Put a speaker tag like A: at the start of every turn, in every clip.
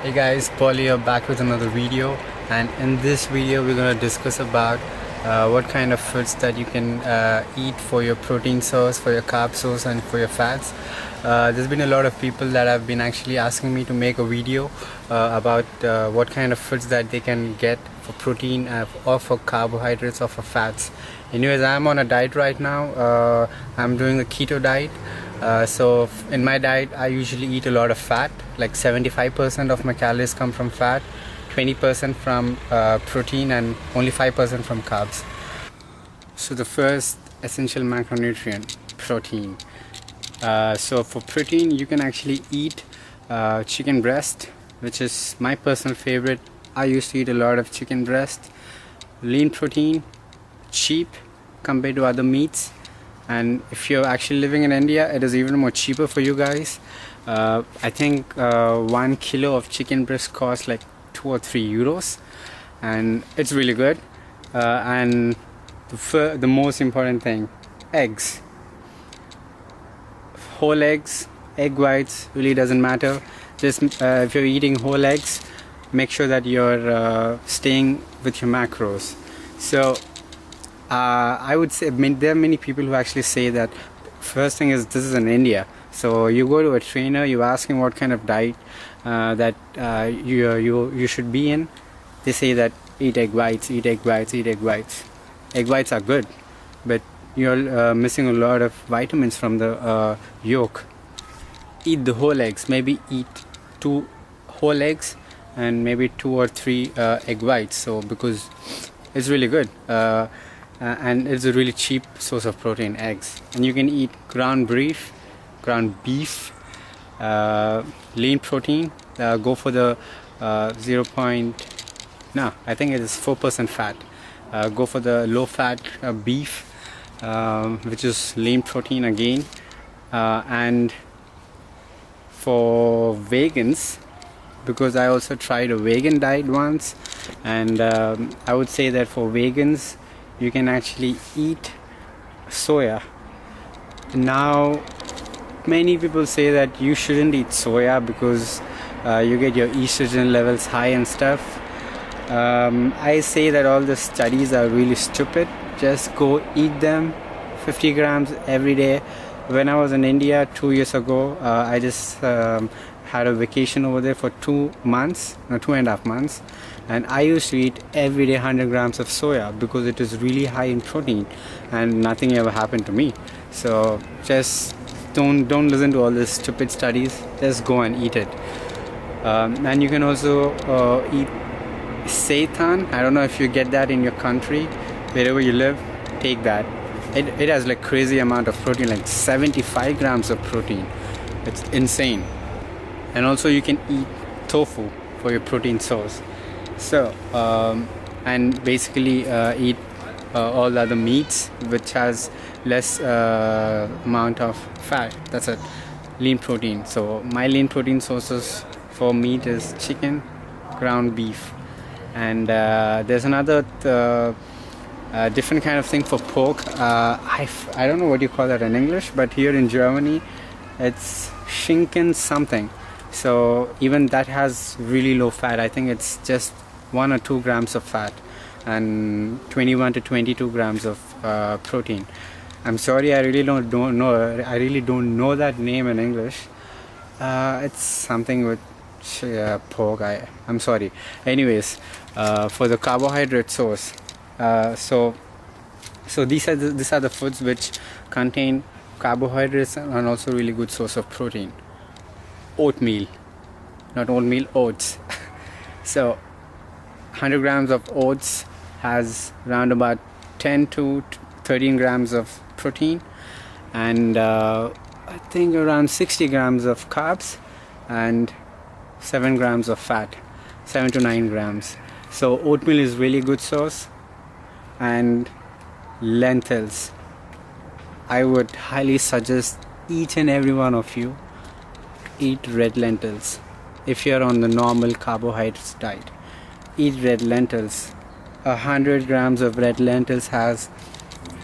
A: Hey guys, Paul here back with another video, and in this video we're going to discuss about what kind of foods that you can eat for your protein source, for your carb source and for your fats. There's been a lot of people that have been actually asking me to make a video about what kind of foods that they can get for protein or for carbohydrates or for fats. Anyways, I'm on a diet right now. I'm doing a keto diet. So in my diet I usually eat a lot of fat, like 75% of my calories come from fat, 20% from protein and only 5% from carbs. So the first essential macronutrient, protein. So for protein you can actually eat chicken breast, which is my personal favorite. I used to eat a lot of chicken breast. Lean protein, cheap compared to other meats. And if you're actually living in India, it is even more cheaper for you guys. I think 1 kilo of chicken breast costs like 2 or 3 euros, and it's really good. And the most important thing, eggs. Whole eggs, egg whites, really doesn't matter. Just if you're eating whole eggs, make sure that you're staying with your macros. So I would say, there are many people who actually say that first thing is this is in India. So you go to a trainer, you ask him what kind of diet that you should be in. They say that eat egg whites, eat egg whites, eat egg whites. Egg whites are good, but you're missing a lot of vitamins from the yolk. Eat the whole eggs. Maybe eat 2 whole eggs and maybe 2 or 3 egg whites. So because it's really good. And it's a really cheap source of protein, eggs. And you can eat ground beef, lean protein. Go for the I think it is 4% fat. Go for the low fat beef, which is lean protein again. And for vegans, because I also tried a vegan diet once, and I would say that for vegans you can actually eat soya. Now many people say that you shouldn't eat soya because you get your estrogen levels high and stuff. I say that all the studies are really stupid. Just go eat them, 50 grams every day. When I was in India 2 years ago, I just had a vacation over there for 2.5 months, and I used to eat every day 100 grams of soya because it is really high in protein, and nothing ever happened to me. So just don't listen to all these stupid studies. Just go and eat it. And you can also eat seitan. I don't know if you get that in your country. Wherever you live, take that. It has like crazy amount of protein, like 75 grams of protein. It's insane. And also you can eat tofu for your protein source. So and basically eat all the other meats which has less amount of fat. That's it. Lean protein. So my lean protein sources for meat is chicken, ground beef, and there's another different kind of thing for pork. I don't know what you call that in English, but here in Germany it's Schinken something. So even that has really low fat. I think it's just 1 or 2 grams of fat and 21 to 22 grams of protein. I'm sorry, I really don't know. I really don't know that name in English. It's something with pork. I'm sorry. Anyways, for the carbohydrate source, so these are the foods which contain carbohydrates and also really good source of protein. Oatmeal, not oatmeal, oats. So 100 grams of oats has around about 10 to 13 grams of protein, and I think around 60 grams of carbs and 7 grams of fat, 7 to 9 grams. So oatmeal is really good source. And lentils, I would highly suggest each and every one of you eat red lentils. If you're on the normal carbohydrates diet, eat red lentils. 100 grams of red lentils has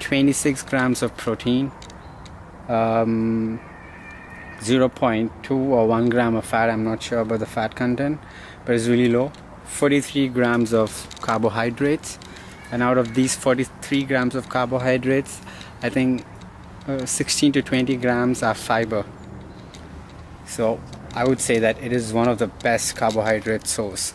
A: 26 grams of protein, 0.2 or 1 gram of fat. I'm not sure about the fat content, but it's really low. 43 grams of carbohydrates, and out of these 43 grams of carbohydrates, I think 16 to 20 grams are fiber. So I would say that it is one of the best carbohydrate source.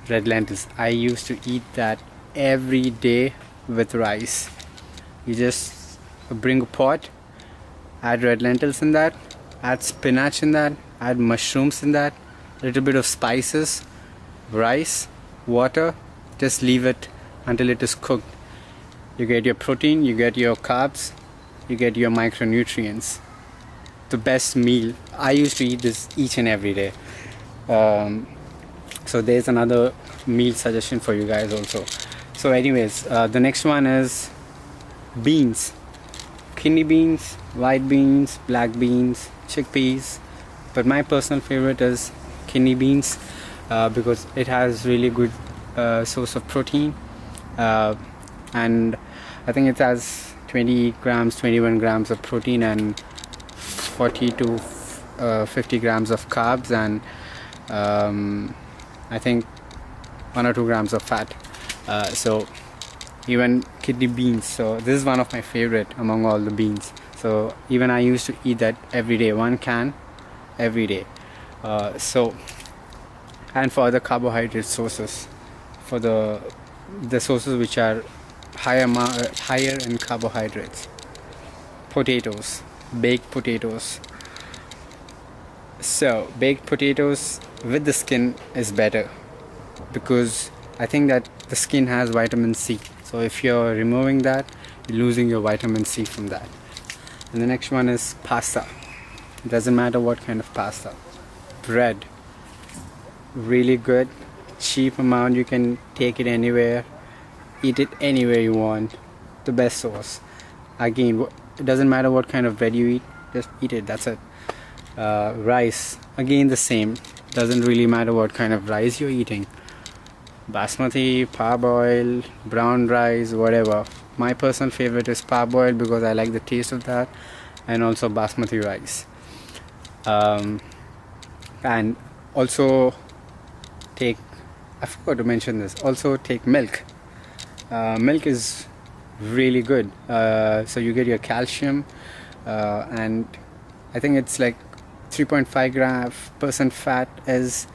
A: Red lentils, I used to eat that every day with rice. You just bring a pot, add red lentils in that, add spinach in that, add mushrooms in that, a little bit of spices, rice, water, just leave it until it is cooked. You get your protein, you get your carbs, you get your micronutrients. The best meal. I used to eat this each and every day. So there's another meal suggestion for you guys also. So anyways, the next one is beans. Kidney beans, white beans, black beans, chickpeas, but my personal favorite is kidney beans because it has really good source of protein, and I think it has 20 grams 21 grams of protein and 40 to 50 grams of carbs, and I think 1 or 2 grams of fat. So even kidney beans, so this is one of my favorite among all the beans. So even I used to eat that every day, 1 can every day. So, and for other carbohydrate sources, for the sources which are higher in carbohydrates, potatoes, baked potatoes. So baked potatoes with the skin is better because I think that the skin has vitamin C. So if you're removing that, you're losing your vitamin C from that. And the next one is pasta. It doesn't matter what kind of pasta. Bread, really good, cheap amount. You can take it anywhere, eat it anywhere you want. The best sauce. Again, it doesn't matter what kind of bread you eat, just eat it, that's it. Rice, again the same, doesn't really matter what kind of rice you're eating. Basmati, parboiled, brown rice, whatever. My personal favorite is parboiled because I like the taste of that, and also basmati rice. And also take, I forgot to mention this, also take milk. Milk is really good. So you get your calcium, and I think it's like 3.5% fat is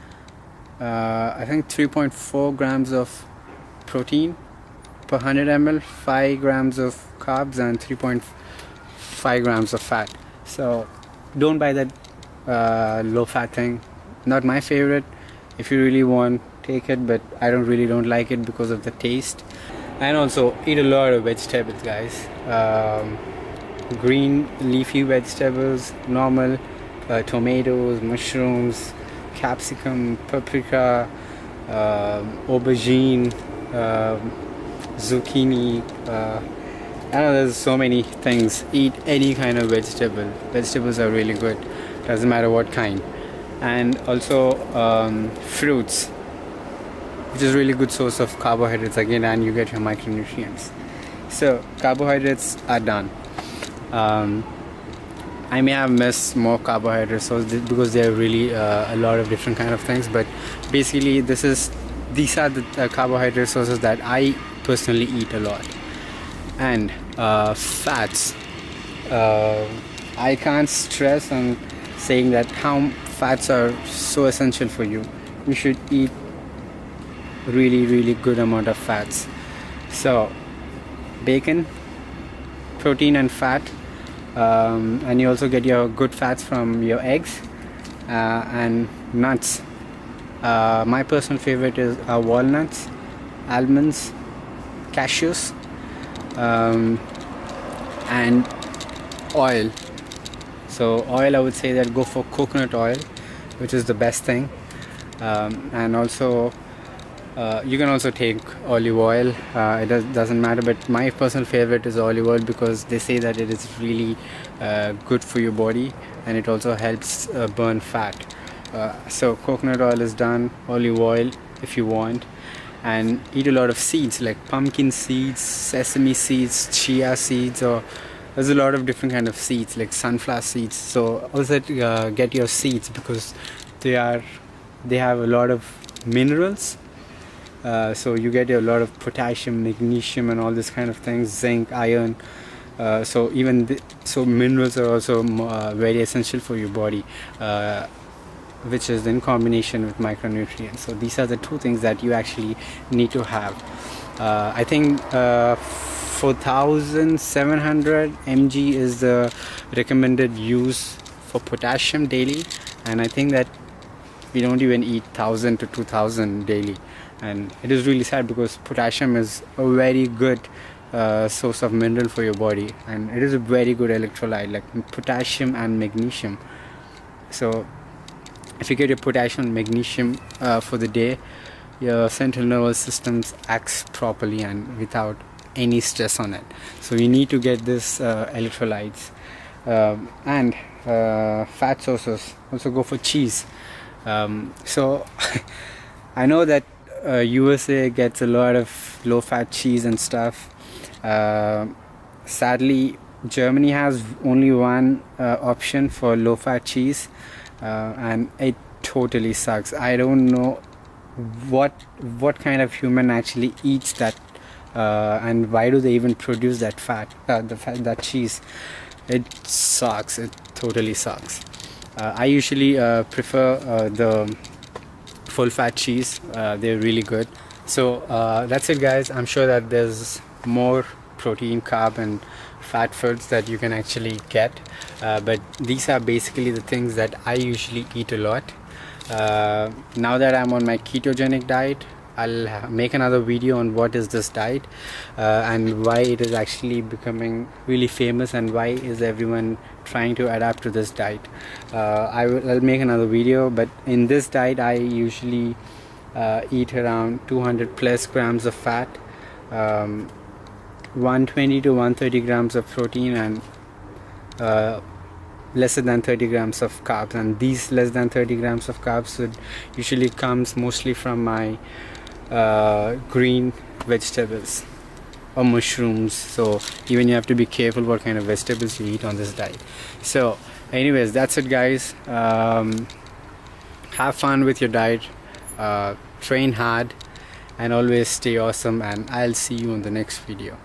A: I think 3.4 grams of protein per 100 ml, 5 grams of carbs, and 3.5 grams of fat. So don't buy that low fat thing. Not my favorite. If you really want, take it, but I don't like it because of the taste. And also eat a lot of vegetables, guys. Green leafy vegetables, normal tomatoes, mushrooms, capsicum, paprika, aubergine, zucchini. I know there's so many things. Eat any kind of vegetable. Vegetables are really good. Doesn't matter what kind. And also fruits, which is really good source of carbohydrates again, and you get your micronutrients. So carbohydrates are done. I may have missed more carbohydrates because there are really a lot of different kind of things, but basically these are the carbohydrate sources that I personally eat a lot. And fats, I can't stress on saying that how fats are so essential for you. You should eat really good amount of fats. So bacon, protein and fat, and you also get your good fats from your eggs, and nuts. My personal favorite is walnuts, almonds, cashews, and oil. So oil, I would say that go for coconut oil, which is the best thing. And also you can also take olive oil. It doesn't matter, but my personal favorite is olive oil because they say that it is really good for your body, and it also helps burn fat. So coconut oil is done, olive oil if you want, and eat a lot of seeds like pumpkin seeds, sesame seeds, chia seeds, or there's a lot of different kind of seeds, like sunflower seeds. So also get your seeds, because they have a lot of minerals. So you get a lot of potassium, magnesium, and all this kind of things, zinc, iron. So minerals are also very essential for your body, which is in combination with micronutrients. So these are the two things that you actually need to have. I think 4700 mg is the recommended use for potassium daily, and I think that we don't even eat 1000 to 2000 daily. And it is really sad, because potassium is a very good source of mineral for your body, and it is a very good electrolyte, like potassium and magnesium. So if you get your potassium and magnesium for the day, your central nervous system acts properly and without any stress on it. So you need to get this electrolytes. And fat sources, also go for cheese. So I know that USA gets a lot of low fat cheese and stuff. Sadly, Germany has only one option for low fat cheese, and it totally sucks. I don't know what kind of human actually eats that, and why do they even produce that that cheese. It sucks. It totally sucks. I usually prefer the full fat cheese. They're really good. So that's it, guys. I'm sure that there's more protein, carb, and fat foods that you can actually get, but these are basically the things that I usually eat a lot. Now that I'm on my ketogenic diet, I'll make another video on what is this diet, and why it is actually becoming really famous, and why is everyone trying to adapt to this diet. I'll make another video, but in this diet I usually eat around 200 plus grams of fat, 120 to 130 grams of protein, and lesser than 30 grams of carbs. And these less than 30 grams of carbs usually comes mostly from my green vegetables or mushrooms. So even you have to be careful what kind of vegetables you eat on this diet. So anyways, that's it, guys. Have fun with your diet, train hard, and always stay awesome, and I'll see you in the next video.